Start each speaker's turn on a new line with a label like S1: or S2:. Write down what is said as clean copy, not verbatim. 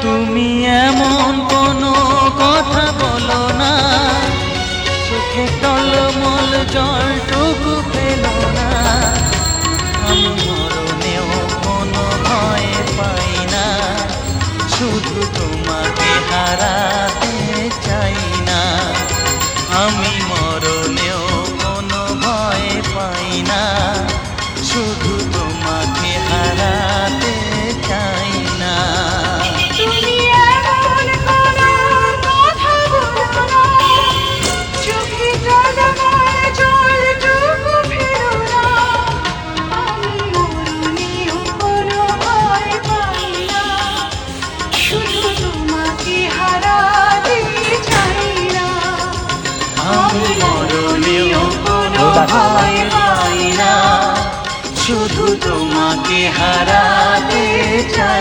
S1: তুমি এমন কোনো কথা বলো না, চোখে টলমল জলটুকু পেলো না। আমি মরণেও কোনো ভয় পাই না, শুধু তোমাকে হারাতে চাই না। আমি মরণেও কোনো ভয় পাই না, শুধু তোমাকে হারাতে চাই না।
S2: তুমি এমন কোনো কথা বলো না, চোখে টলমল জলটুকু ফেলো না। আমি মরণেও কোনো ভয় পাই না, শুধু তোমাকে হারাতে চাই না।
S1: আমি মরণেও কোনো ভয় পাই না, শুধু তোমাকে হারাতে চাই।